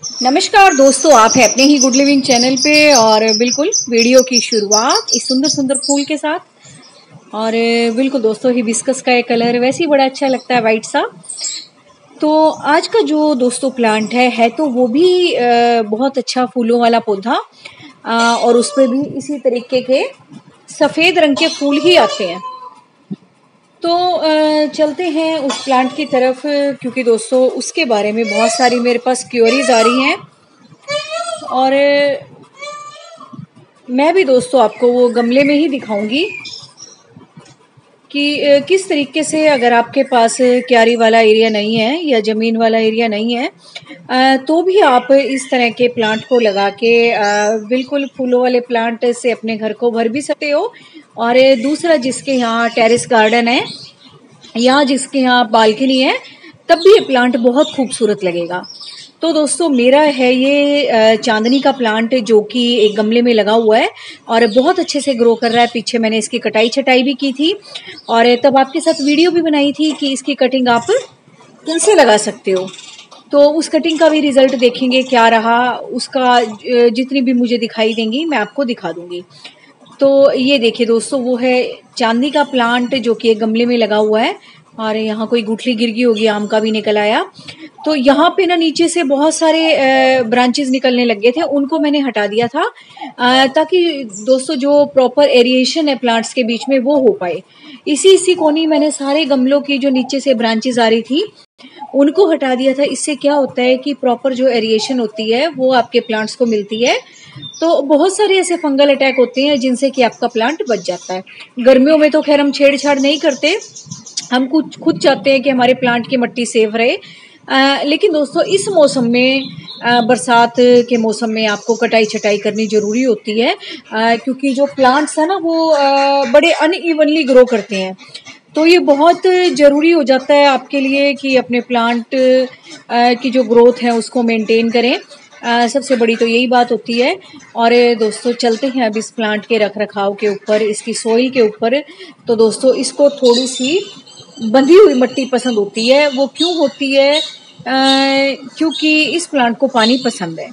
नमस्कार दोस्तों, आप हैं अपने ही गुड लिविंग चैनल पे और बिल्कुल वीडियो की शुरुआत इस सुंदर सुंदर फूल के साथ। और बिल्कुल दोस्तों, हिबिस्कस का ये कलर वैसे ही बड़ा अच्छा लगता है, वाइट सा। तो आज का जो दोस्तों प्लांट है तो वो भी बहुत अच्छा फूलों वाला पौधा, और उस पर भी इसी तरीके के सफ़ेद रंग के फूल ही आते हैं। तो चलते हैं उस प्लांट की तरफ, क्योंकि दोस्तों उसके बारे में बहुत सारी मेरे पास क्वेरीज आ रही हैं। और मैं भी दोस्तों आपको वो गमले में ही दिखाऊंगी कि किस तरीके से, अगर आपके पास क्यारी वाला एरिया नहीं है या ज़मीन वाला एरिया नहीं है, तो भी आप इस तरह के प्लांट को लगा के बिल्कुल फूलों वाले प्लांट से अपने घर को भर भी सकते हो। और दूसरा, जिसके यहाँ टेरेस गार्डन है या जिसके यहाँ बालकनी है, तब भी ये प्लांट बहुत खूबसूरत लगेगा। तो दोस्तों मेरा है ये चांदनी का प्लांट, जो कि एक गमले में लगा हुआ है और बहुत अच्छे से ग्रो कर रहा है। पीछे मैंने इसकी कटाई छटाई भी की थी और तब आपके साथ वीडियो भी बनाई थी कि इसकी कटिंग आप कैसे लगा सकते हो। तो उस कटिंग का भी रिजल्ट देखेंगे क्या रहा उसका। जितनी भी मुझे दिखाई देंगी मैं आपको दिखा दूंगी। तो ये देखिए दोस्तों, वो है चांदनी का प्लांट जो कि एक गमले में लगा हुआ है। और यहाँ कोई गुठली गिर गई होगी, आम का भी निकल आया। तो यहाँ पे ना नीचे से बहुत सारे ब्रांचेस निकलने लग गए थे, उनको मैंने हटा दिया था ताकि दोस्तों जो प्रॉपर एरिएशन है प्लांट्स के बीच में वो हो पाए। इसी कोनी मैंने सारे गमलों की जो नीचे से ब्रांचेस आ रही थी उनको हटा दिया था। इससे क्या होता है कि प्रॉपर जो एरिएशन होती है वो आपके प्लांट्स को मिलती है। तो बहुत सारे ऐसे फंगल अटैक होते हैं जिनसे कि आपका प्लांट बच जाता है। गर्मियों में तो खैर हम छेड़छाड़ नहीं करते, हम खुद चाहते हैं कि हमारे प्लांट की मिट्टी सेफ रहे। लेकिन दोस्तों इस मौसम में, बरसात के मौसम में आपको कटाई छटाई करनी ज़रूरी होती है, क्योंकि जो प्लांट्स है ना वो बड़े अनइवनली ग्रो करते हैं। तो ये बहुत ज़रूरी हो जाता है आपके लिए कि अपने प्लांट की जो ग्रोथ है उसको मेंटेन करें। सबसे बड़ी तो यही बात होती है। और दोस्तों चलते हैं अब इस प्लांट के रख रखाव के ऊपर, इसकी सोइल के ऊपर। तो दोस्तों इसको थोड़ी सी बंधी हुई मिट्टी पसंद होती है। वो क्यों होती है? क्योंकि इस प्लांट को पानी पसंद है।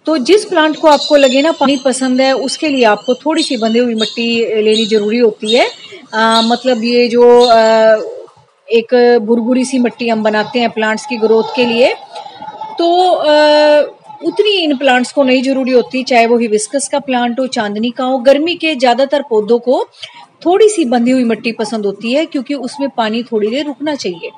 तो जिस प्लांट को आपको लगे ना पानी पसंद है, उसके लिए आपको थोड़ी सी बंधी हुई मिट्टी लेनी जरूरी होती है। मतलब ये जो एक भुरभुरी सी मिट्टी हम बनाते हैं प्लांट्स की ग्रोथ के लिए, तो उतनी इन प्लांट्स को नहीं जरूरी होती, चाहे वो हिबिस्कस का प्लांट हो, चांदनी का हो। गर्मी के ज़्यादातर पौधों को थोड़ी सी बंधी हुई मिट्टी पसंद होती है, क्योंकि उसमें पानी थोड़ी देर रुकना चाहिए।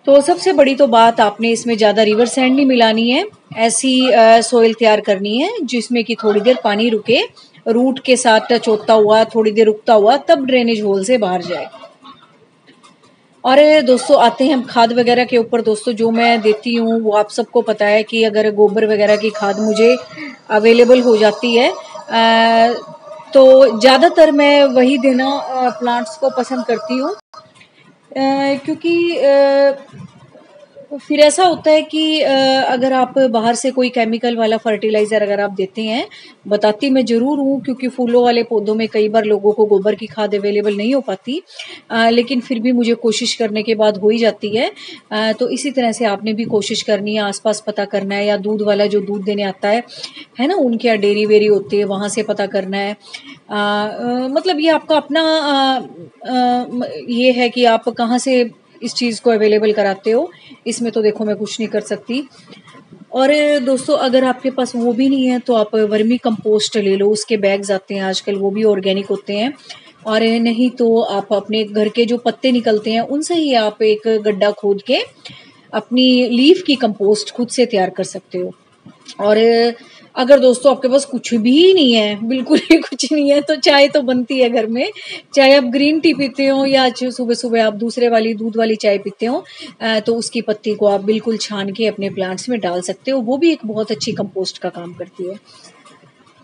तो सबसे बड़ी तो बात, आपने इसमें ज़्यादा रिवर सैंड नहीं मिलानी है, ऐसी सोइल तैयार करनी है जिसमें कि थोड़ी देर पानी रुके, रूट के साथ टच होता हुआ, थोड़ी देर रुकता हुआ, तब ड्रेनेज होल से बाहर जाए। और दोस्तों आते हैं हम खाद वगैरह के ऊपर। दोस्तों जो मैं देती हूँ वो आप सबको पता है कि अगर गोबर वगैरह की खाद मुझे अवेलेबल हो जाती है, तो ज़्यादातर मैं वही देना प्लांट्स को पसंद करती हूँ। क्योंकि फिर ऐसा होता है कि अगर आप बाहर से कोई केमिकल वाला फर्टिलाइज़र अगर आप देते हैं, बताती मैं ज़रूर हूँ क्योंकि फूलों वाले पौधों में कई बार लोगों को गोबर की खाद अवेलेबल नहीं हो पाती, लेकिन फिर भी मुझे कोशिश करने के बाद हो ही जाती है। तो इसी तरह से आपने भी कोशिश करनी है, आसपास पता करना है, या दूध वाला जो दूध देने आता है ना, उनके यहाँ डेयरी वेरी होती है, वहाँ से पता करना है। मतलब ये आपका अपना ये है कि आप कहाँ से इस चीज़ को अवेलेबल कराते हो, इसमें तो देखो मैं कुछ नहीं कर सकती। और दोस्तों अगर आपके पास वो भी नहीं है तो आप वर्मी कंपोस्ट ले लो, उसके बैग्स आते हैं आजकल, वो भी ऑर्गेनिक होते हैं। और नहीं तो आप अपने घर के जो पत्ते निकलते हैं उनसे ही आप एक गड्ढा खोद के अपनी लीफ की कंपोस्ट खुद से तैयार कर सकते हो। और अगर दोस्तों आपके पास कुछ भी नहीं है, बिल्कुल ही कुछ नहीं है, तो चाय तो बनती है घर में। चाहे आप ग्रीन टी पीते हो या सुबह सुबह आप दूसरे वाली दूध वाली चाय पीते हो, तो उसकी पत्ती को आप बिल्कुल छान के अपने प्लांट्स में डाल सकते हो, वो भी एक बहुत अच्छी कंपोस्ट का काम करती है।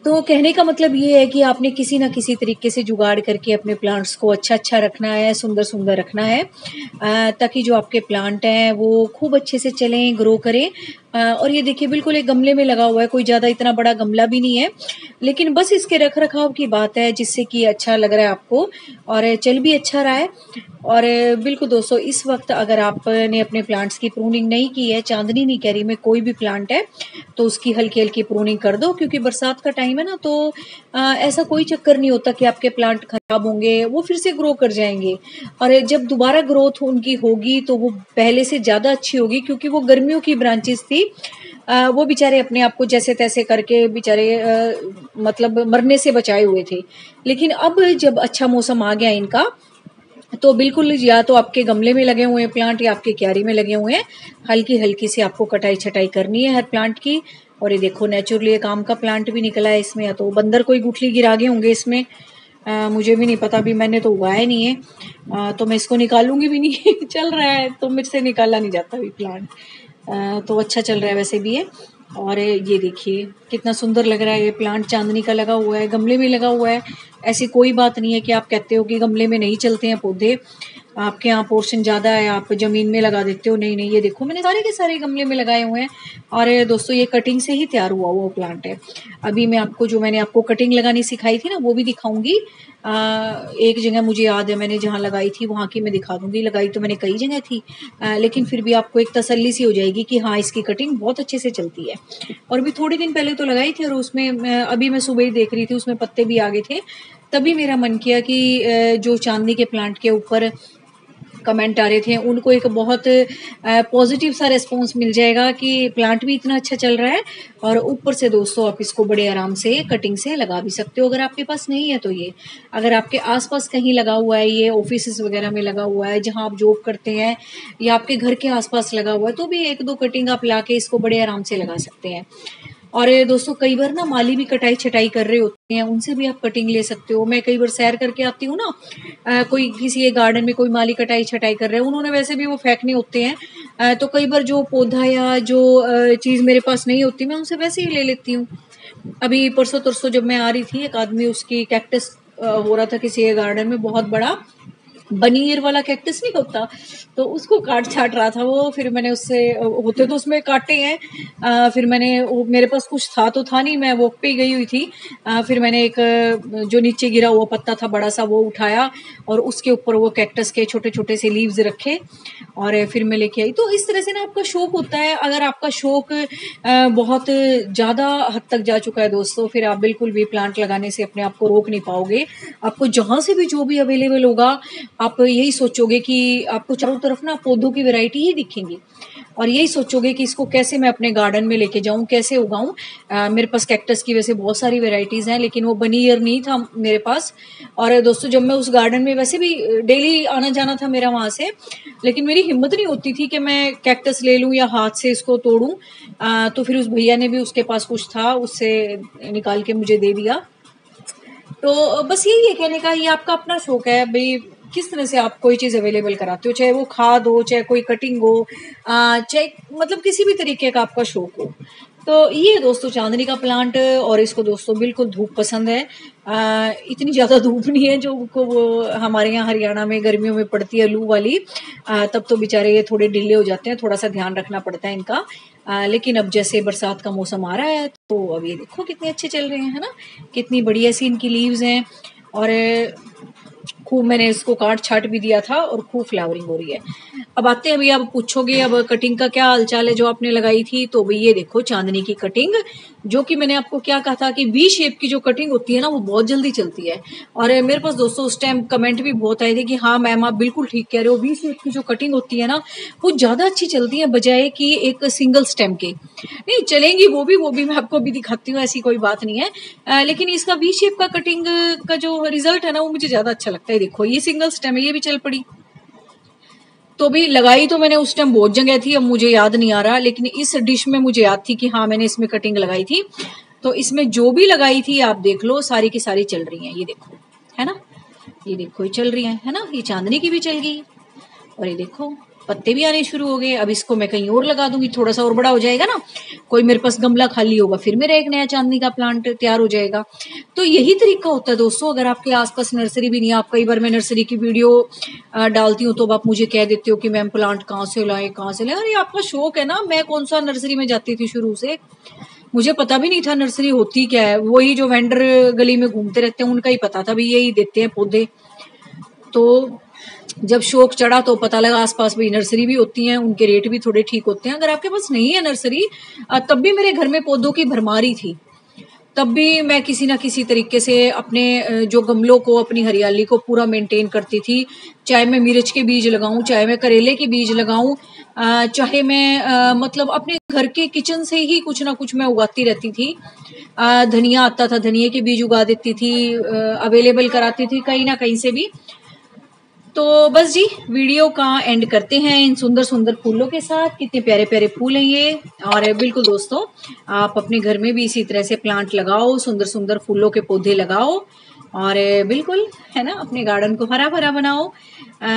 तो कहने का मतलब ये है कि आपने किसी ना किसी तरीके से जुगाड़ करके अपने प्लांट्स को अच्छा रखना है, सुंदर रखना है, ताकि जो आपके प्लांट हैं वो खूब अच्छे से चलें, ग्रो करें। और ये देखिए बिल्कुल एक गमले में लगा हुआ है, कोई ज़्यादा इतना बड़ा गमला भी नहीं है, लेकिन बस इसके रख रखाव की बात है जिससे कि अच्छा लग रहा है आपको और चल भी अच्छा रहा है। और बिल्कुल दोस्तों, इस वक्त अगर आपने अपने प्लांट्स की प्रूनिंग नहीं की है, चांदनी नहीं कह रही मैं, कोई भी प्लांट है तो उसकी हल्की हल्की प्रूनिंग कर दो, क्योंकि बरसात का टाइम है ना, तो ऐसा कोई चक्कर नहीं होता कि आपके प्लांट खराब होंगे, वो फिर से ग्रो कर जाएंगे। और जब दोबारा ग्रोथ उनकी होगी तो वो पहले से ज़्यादा अच्छी होगी, क्योंकि वो गर्मियों की ब्रांचेस थी। वो बेचारे अपने आप को जैसे तैसे करके बेचारे मतलब मरने से बचाए हुए थे। लेकिन अब जब अच्छा मौसम आ गया इनका, तो बिल्कुल या तो आपके गमले में लगे हुए हैं प्लांट या आपके क्यारी में लगे हुए हैं, हल्की हल्की सी आपको कटाई छटाई करनी है हर प्लांट की। और ये देखो नेचुरली एक आम का प्लांट भी निकला है इसमें, या तो बंदर कोई गुठली गिरा गए होंगे इसमें, मुझे भी नहीं पता, अभी मैंने तो उगाया नहीं है, तो मैं इसको निकालूंगी भी नहीं चल रहा है तो मेरे से निकाला नहीं जाता अभी प्लांट। तो अच्छा चल रहा है वैसे भी है। और ये देखिए कितना सुंदर लग रहा है, ये प्लांट चांदनी का लगा हुआ है, गमले में लगा हुआ है। ऐसी कोई बात नहीं है कि आप कहते हो कि गमले में नहीं चलते हैं पौधे, आपके यहाँ पोर्शन ज़्यादा है आप ज़मीन में लगा देते हो, नहीं नहीं, ये देखो मैंने सारे के सारे गमले में लगाए हुए हैं। और दोस्तों ये कटिंग से ही तैयार हुआ वो प्लांट है। अभी मैं आपको जो मैंने आपको कटिंग लगानी सिखाई थी ना, वो भी दिखाऊंगी। एक जगह मुझे याद है मैंने जहाँ लगाई थी वहाँ की मैं दिखा दूंगी, लगाई तो मैंने कई जगह थी, लेकिन फिर भी आपको एक तसल्ली सी हो जाएगी कि हाँ इसकी कटिंग बहुत अच्छे से चलती है। और भी थोड़े दिन पहले तो लगाई थी, और उसमें अभी मैं सुबह ही देख रही थी उसमें पत्ते भी आ गए थे, तभी मेरा मन किया कि जो चांदनी के प्लांट के ऊपर कमेंट आ रहे थे उनको एक बहुत पॉजिटिव सा रिस्पॉन्स मिल जाएगा कि प्लांट भी इतना अच्छा चल रहा है, और ऊपर से दोस्तों आप इसको बड़े आराम से कटिंग से लगा भी सकते हो। अगर आपके पास नहीं है तो ये, अगर आपके आसपास कहीं लगा हुआ है, ये ऑफिस वगैरह में लगा हुआ है जहां आप जॉब करते हैं, या आपके घर के आसपास लगा हुआ है, तो भी एक दो कटिंग आप ला के इसको बड़े आराम से लगा सकते हैं। और दोस्तों कई बार ना माली भी कटाई छटाई कर रहे होते हैं, उनसे भी आप कटिंग ले सकते हो। मैं कई बार सैर करके आती हूँ ना, कोई किसी एक गार्डन में कोई माली कटाई छटाई कर रहे हैं, उन्होंने वैसे भी वो फेंकने होते हैं, तो कई बार जो पौधा या जो चीज़ मेरे पास नहीं होती मैं उनसे वैसे ही ले लेती हूँ। अभी परसों तरसों जब मैं आ रही थी, एक आदमी उसकी कैक्टस हो रहा था किसी गार्डन में, बहुत बड़ा बनी ईयर वाला कैक्टस नहीं होता, तो उसको काट छाट रहा था वो, फिर मैंने उससे, होते तो उसमें काटे हैं, फिर मैंने मेरे पास कुछ था तो था नहीं, मैं वॉक पे ही गई हुई थी, फिर मैंने एक जो नीचे गिरा हुआ पत्ता था बड़ा सा वो उठाया, और उसके ऊपर वो कैक्टस के छोटे छोटे से लीव्स रखे, और फिर मैं लेके आई। तो इस तरह से ना आपका शौक होता है, अगर आपका शौक बहुत ज़्यादा हद तक जा चुका है दोस्तों, फिर आप बिल्कुल भी प्लांट लगाने से अपने आप को रोक नहीं पाओगे। आपको जहाँ से भी जो भी अवेलेबल होगा, आप यही सोचोगे कि आपको चारों तरफ ना पौधों की वैरायटी ही दिखेंगी, और यही सोचोगे कि इसको कैसे मैं अपने गार्डन में लेके जाऊं, कैसे उगाऊं। मेरे पास कैक्टस की वैसे बहुत सारी वैरायटीज हैं, लेकिन वो बनी ईयर नहीं था मेरे पास। और दोस्तों जब मैं उस गार्डन में, वैसे भी डेली आना जाना था मेरा वहां से, लेकिन मेरी हिम्मत नहीं होती थी कि मैं कैक्टस ले लूं या हाथ से इसको तोड़ूं। तो फिर उस भैया ने भी, उसके पास कुछ था, उससे निकाल के मुझे दे दिया। तो बस यही है कहने का, ये आपका अपना शौक है भाई, किस तरह से आप कोई चीज़ अवेलेबल कराते हो, चाहे वो खाद हो, चाहे कोई कटिंग हो, चाहे मतलब किसी भी तरीके का आपका शौक हो। तो ये दोस्तों चांदनी का प्लांट, और इसको दोस्तों बिल्कुल धूप पसंद है, इतनी ज़्यादा धूप नहीं है जो को वो हमारे यहाँ हरियाणा में गर्मियों में पड़ती है लू वाली, तब तो बेचारे ये थोड़े ढीले हो जाते हैं, थोड़ा सा ध्यान रखना पड़ता है इनका। लेकिन अब जैसे बरसात का मौसम आ रहा है, तो अब ये देखो कितने अच्छे चल रहे हैं, है ना, कितनी बढ़िया सी इनकी लीव्स हैं, और खूब मैंने इसको काट छाट भी दिया था, और खूब फ्लावरिंग हो रही है। अब आते हैं, अभी आप पूछोगे अब कटिंग का क्या हालचाल है जो आपने लगाई थी, तो भाई ये देखो चांदनी की कटिंग, जो कि मैंने आपको क्या कहा था कि वी शेप की जो कटिंग होती है ना, वो बहुत जल्दी चलती है। और मेरे पास दोस्तों उस टाइम कमेंट भी बहुत आए थे कि हाँ मैम आप बिल्कुल ठीक कह रहे हो, वी शेप की जो कटिंग होती है ना, वो ज्यादा अच्छी चलती है बजाय कि एक सिंगल स्टेम के। नहीं चलेंगी वो भी मैं आपको अभी दिखाती हूँ, ऐसी कोई बात नहीं है, लेकिन इसका वी शेप का कटिंग का जो रिजल्ट है ना, वो मुझे ज्यादा अच्छा लगता है। देखो ये सिंगल स्टेम है, ये भी चल पड़ी। तो भी लगाई तो मैंने उस टाइम बहुत जगह थी, अब मुझे याद नहीं आ रहा, लेकिन इस डिश में मुझे याद थी कि हाँ मैंने इसमें कटिंग लगाई थी। तो इसमें जो भी लगाई थी आप देख लो, सारी की सारी चल रही हैं, ये देखो, है ना, ये देखो ये चल रही है ना, ये चांदनी की भी चल गई, और ये देखो पत्ते भी आने शुरू हो गए। अब इसको मैं कहीं और लगा दूंगी, थोड़ा सा और बड़ा हो जाएगा ना, कोई मेरे पास गमला खाली होगा, फिर मेरा एक नया चांदनी का प्लांट तैयार हो जाएगा। तो यही तरीका होता है दोस्तों। अगर आपके आसपास नर्सरी भी नहीं है, आप कई बार मैं नर्सरी की वीडियो डालती हूँ तो आप मुझे कह देते हो कि मैम प्लांट कहाँ से लाए, कहाँ से लाए। अरे आपका शौक है ना, मैं कौन सा नर्सरी में जाती थी शुरू से, मुझे पता भी नहीं था नर्सरी होती क्या है। वही जो वेंडर गली में घूमते रहते हैं उनका ही पता था, भी यही देते हैं पौधे। तो जब शौक चढ़ा तो पता लगा आसपास भी नर्सरी भी होती हैं, उनके रेट भी थोड़े ठीक होते हैं। अगर आपके पास नहीं है नर्सरी, तब भी मेरे घर में पौधों की भरमारी थी, तब भी मैं किसी ना किसी तरीके से अपने जो गमलों को, अपनी हरियाली को पूरा मेंटेन करती थी। चाहे मैं मिर्च के बीज लगाऊं, चाहे मैं करेले के बीज लगाऊं, चाहे मैं मतलब अपने घर के किचन से ही कुछ ना कुछ मैं उगाती रहती थी। धनिया आता था, धनिया के बीज उगा देती थी, अवेलेबल कराती थी कहीं ना कहीं से भी। तो बस जी, वीडियो का एंड करते हैं इन सुंदर सुंदर फूलों के साथ। कितने प्यारे प्यारे फूल हैं ये। और बिल्कुल दोस्तों, आप अपने घर में भी इसी तरह से प्लांट लगाओ, सुंदर सुंदर फूलों के पौधे लगाओ, और बिल्कुल है ना, अपने गार्डन को हरा भरा बनाओ।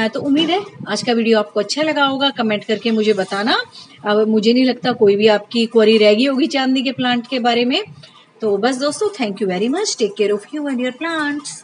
तो उम्मीद है आज का वीडियो आपको अच्छा लगा होगा। कमेंट करके मुझे बताना। अब मुझे नहीं लगता कोई भी आपकी क्वेरी रह गई होगी चांदनी के प्लांट के बारे में। तो बस दोस्तों, thank you very much. Take care of you and your plants.